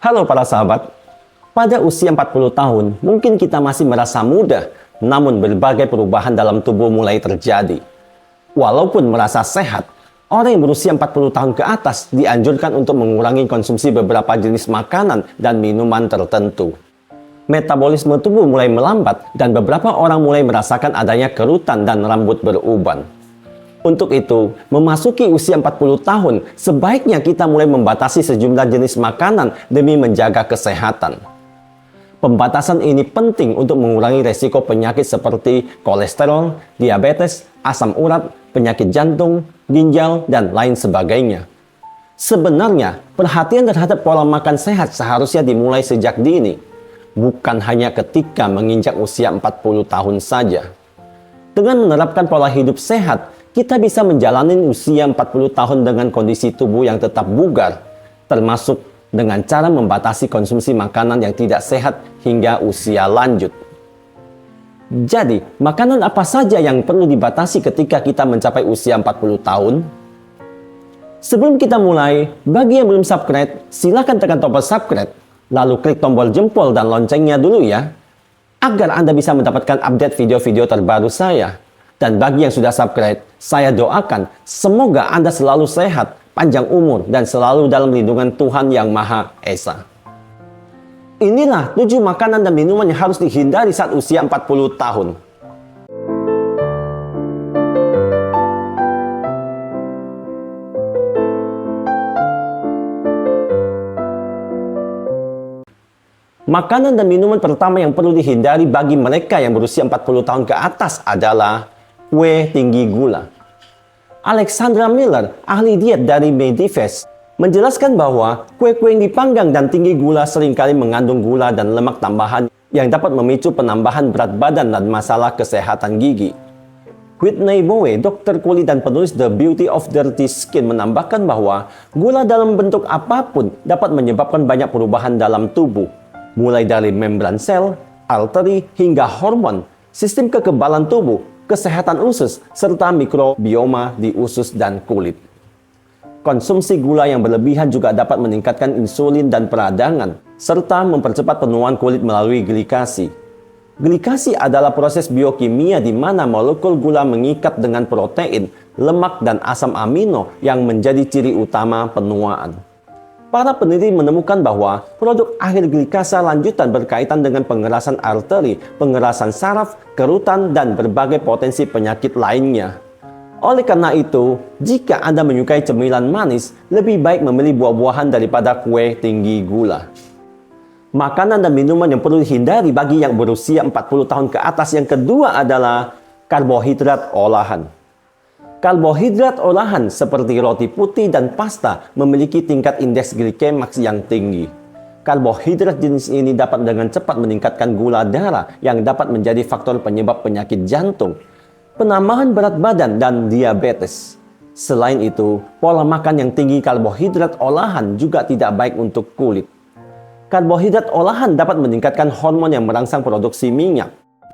Halo para sahabat, pada usia 40 tahun mungkin kita masih merasa muda, namun berbagai perubahan dalam tubuh mulai terjadi. Walaupun merasa sehat, orang yang berusia 40 tahun ke atas dianjurkan untuk mengurangi konsumsi beberapa jenis makanan dan minuman tertentu. Metabolisme tubuh mulai melambat dan beberapa orang mulai merasakan adanya kerutan dan rambut beruban. Untuk itu, memasuki usia 40 tahun, sebaiknya kita mulai membatasi sejumlah jenis makanan demi menjaga kesehatan. Pembatasan ini penting untuk mengurangi resiko penyakit seperti kolesterol, diabetes, asam urat, penyakit jantung, ginjal, dan lain sebagainya. Sebenarnya, perhatian terhadap pola makan sehat seharusnya dimulai sejak dini, bukan hanya ketika menginjak usia 40 tahun saja. Dengan menerapkan pola hidup sehat, kita bisa menjalani usia 40 tahun dengan kondisi tubuh yang tetap bugar, termasuk dengan cara membatasi konsumsi makanan yang tidak sehat hingga usia lanjut. Jadi, makanan apa saja yang perlu dibatasi ketika kita mencapai usia 40 tahun? Sebelum kita mulai, bagi yang belum subscribe, silakan tekan tombol subscribe, lalu klik tombol jempol dan loncengnya dulu ya, agar Anda bisa mendapatkan update video-video terbaru saya. Dan bagi yang sudah subscribe, saya doakan semoga Anda selalu sehat, panjang umur, dan selalu dalam lindungan Tuhan Yang Maha Esa. Inilah 7 makanan dan minuman yang harus dihindari saat usia 40 tahun. Makanan dan minuman pertama yang perlu dihindari bagi mereka yang berusia 40 tahun ke atas adalah kue tinggi gula. Alexandra Miller, ahli diet dari Medifast, menjelaskan bahwa kue-kue yang dipanggang dan tinggi gula seringkali mengandung gula dan lemak tambahan yang dapat memicu penambahan berat badan dan masalah kesehatan gigi. Whitney Bowe, dokter kulit dan penulis The Beauty of Dirty Skin, menambahkan bahwa gula dalam bentuk apapun dapat menyebabkan banyak perubahan dalam tubuh, mulai dari membran sel, arteri, hingga hormon, sistem kekebalan tubuh, kesehatan usus, serta mikrobioma di usus dan kulit. Konsumsi gula yang berlebihan juga dapat meningkatkan insulin dan peradangan, serta mempercepat penuaan kulit melalui glikasi. Glikasi adalah proses biokimia di mana molekul gula mengikat dengan protein, lemak, dan asam amino yang menjadi ciri utama penuaan. Para peneliti menemukan bahwa produk akhir glikasa lanjutan berkaitan dengan pengerasan arteri, pengerasan saraf, kerutan, dan berbagai potensi penyakit lainnya. Oleh karena itu, jika Anda menyukai cemilan manis, lebih baik memilih buah-buahan daripada kue tinggi gula. Makanan dan minuman yang perlu dihindari bagi yang berusia 40 tahun ke atas yang kedua adalah karbohidrat olahan. Karbohidrat olahan seperti roti putih dan pasta memiliki tingkat indeks glikemaks yang tinggi. Karbohidrat jenis ini dapat dengan cepat meningkatkan gula darah yang dapat menjadi faktor penyebab penyakit jantung, penambahan berat badan, dan diabetes. Selain itu, pola makan yang tinggi karbohidrat olahan juga tidak baik untuk kulit. Karbohidrat olahan dapat meningkatkan hormon yang merangsang produksi minyak.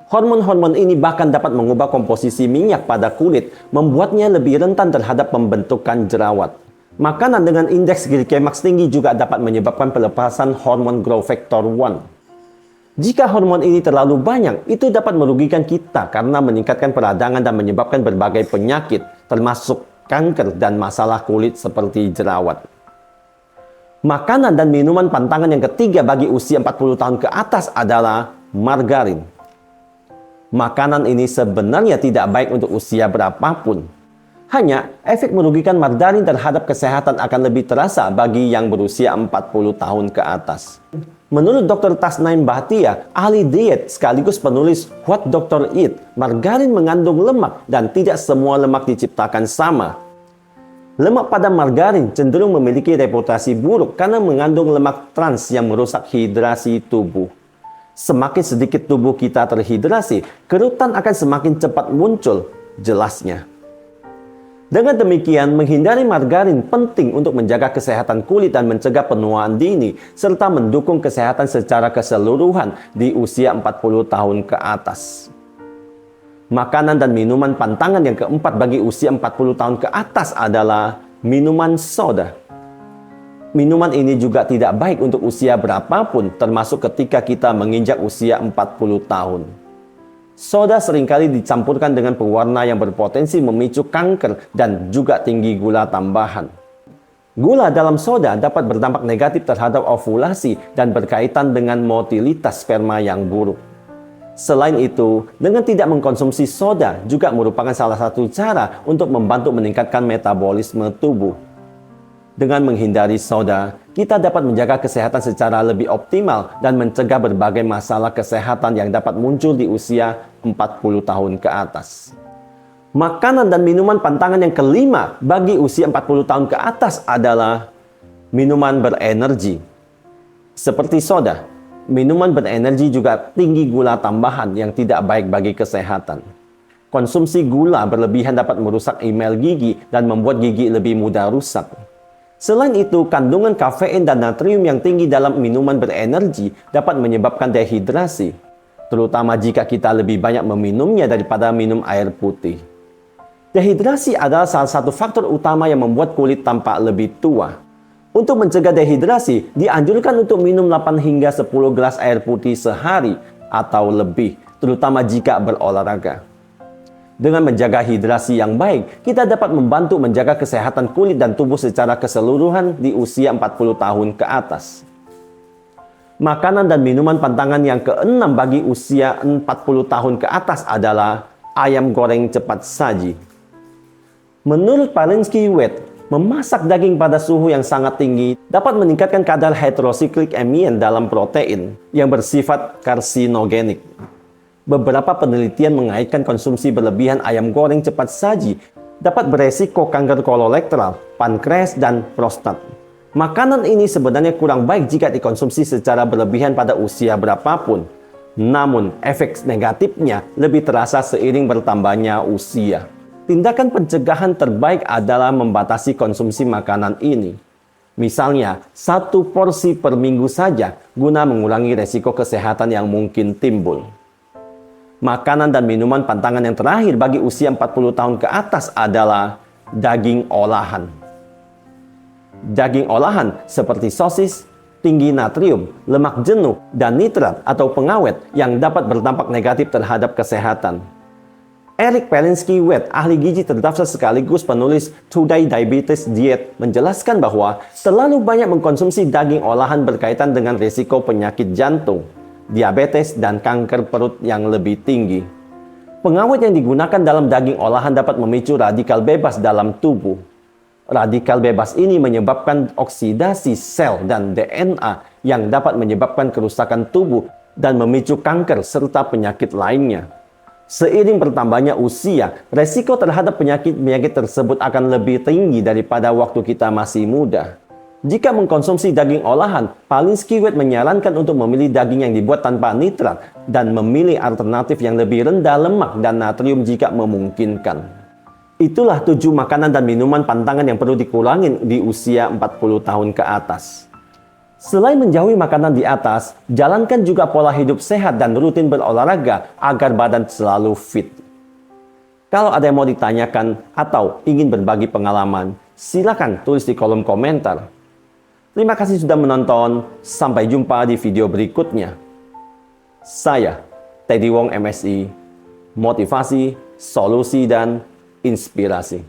Hormon-hormon ini bahkan dapat mengubah komposisi minyak pada kulit, membuatnya lebih rentan terhadap pembentukan jerawat. Makanan dengan indeks glikemaks tinggi juga dapat menyebabkan pelepasan hormon growth factor 1. Jika hormon ini terlalu banyak, itu dapat merugikan kita karena meningkatkan peradangan dan menyebabkan berbagai penyakit, termasuk kanker dan masalah kulit seperti jerawat. Makanan dan minuman pantangan yang ketiga bagi usia 40 tahun ke atas adalah margarin. Makanan ini sebenarnya tidak baik untuk usia berapapun. Hanya, efek merugikan margarin terhadap kesehatan akan lebih terasa bagi yang berusia 40 tahun ke atas. Menurut Dr. Tasnaim Bhatia, ahli diet sekaligus penulis What Doctor Eat, margarin mengandung lemak dan tidak semua lemak diciptakan sama. Lemak pada margarin cenderung memiliki reputasi buruk karena mengandung lemak trans yang merusak hidrasi tubuh. Semakin sedikit tubuh kita terhidrasi, kerutan akan semakin cepat muncul, jelasnya. Dengan demikian, menghindari margarin penting untuk menjaga kesehatan kulit dan mencegah penuaan dini, serta mendukung kesehatan secara keseluruhan di usia 40 tahun ke atas. Makanan dan minuman pantangan yang keempat bagi usia 40 tahun ke atas adalah minuman soda. Minuman ini juga tidak baik untuk usia berapapun, termasuk ketika kita menginjak usia 40 tahun. Soda seringkali dicampurkan dengan pewarna yang berpotensi memicu kanker dan juga tinggi gula tambahan. Gula dalam soda dapat berdampak negatif terhadap ovulasi dan berkaitan dengan motilitas sperma yang buruk. Selain itu, dengan tidak mengkonsumsi soda juga merupakan salah satu cara untuk membantu meningkatkan metabolisme tubuh. Dengan menghindari soda, kita dapat menjaga kesehatan secara lebih optimal dan mencegah berbagai masalah kesehatan yang dapat muncul di usia 40 tahun ke atas. Makanan dan minuman pantangan yang kelima bagi usia 40 tahun ke atas adalah minuman berenergi. Seperti soda, minuman berenergi juga tinggi gula tambahan yang tidak baik bagi kesehatan. Konsumsi gula berlebihan dapat merusak email gigi dan membuat gigi lebih mudah rusak. Selain itu, kandungan kafein dan natrium yang tinggi dalam minuman berenergi dapat menyebabkan dehidrasi, terutama jika kita lebih banyak meminumnya daripada minum air putih. Dehidrasi adalah salah satu faktor utama yang membuat kulit tampak lebih tua. Untuk mencegah dehidrasi, dianjurkan untuk minum 8 hingga 10 gelas air putih sehari atau lebih, terutama jika berolahraga. Dengan menjaga hidrasi yang baik, kita dapat membantu menjaga kesehatan kulit dan tubuh secara keseluruhan di usia 40 tahun ke atas. Makanan dan minuman pantangan yang keenam bagi usia 40 tahun ke atas adalah ayam goreng cepat saji. Menurut Palinski-Wade, memasak daging pada suhu yang sangat tinggi dapat meningkatkan kadar heterosiklik amine dalam protein yang bersifat karsinogenik. Beberapa penelitian mengaitkan konsumsi berlebihan ayam goreng cepat saji dapat beresiko kanker kolorektal, pankreas, dan prostat. Makanan ini sebenarnya kurang baik jika dikonsumsi secara berlebihan pada usia berapapun. Namun, efek negatifnya lebih terasa seiring bertambahnya usia. Tindakan pencegahan terbaik adalah membatasi konsumsi makanan ini. Misalnya, 1 porsi per minggu saja guna mengurangi resiko kesehatan yang mungkin timbul. Makanan dan minuman pantangan yang terakhir bagi usia 40 tahun ke atas adalah daging olahan. Daging olahan seperti sosis, tinggi natrium, lemak jenuh, dan nitrat atau pengawet yang dapat berdampak negatif terhadap kesehatan. Eric Palinski-Wade, ahli gizi terdaftar sekaligus penulis Today Diabetes Diet, menjelaskan bahwa terlalu banyak mengkonsumsi daging olahan berkaitan dengan risiko penyakit jantung, diabetes, dan kanker perut yang lebih tinggi. Pengawet yang digunakan dalam daging olahan dapat memicu radikal bebas dalam tubuh. Radikal bebas ini menyebabkan oksidasi sel dan DNA yang dapat menyebabkan kerusakan tubuh dan memicu kanker serta penyakit lainnya. Seiring bertambahnya usia, resiko terhadap penyakit-penyakit tersebut akan lebih tinggi daripada waktu kita masih muda. Jika mengkonsumsi daging olahan, Palinski-Wade menyarankan untuk memilih daging yang dibuat tanpa nitrat dan memilih alternatif yang lebih rendah lemak dan natrium jika memungkinkan. Itulah 7 makanan dan minuman pantangan yang perlu dikurangi di usia 40 tahun ke atas. Selain menjauhi makanan di atas, jalankan juga pola hidup sehat dan rutin berolahraga agar badan selalu fit. Kalau ada yang mau ditanyakan atau ingin berbagi pengalaman, silakan tulis di kolom komentar. Terima kasih sudah menonton. Sampai jumpa di video berikutnya. Saya, Teddy Wong MSI, motivasi, solusi, dan inspirasi.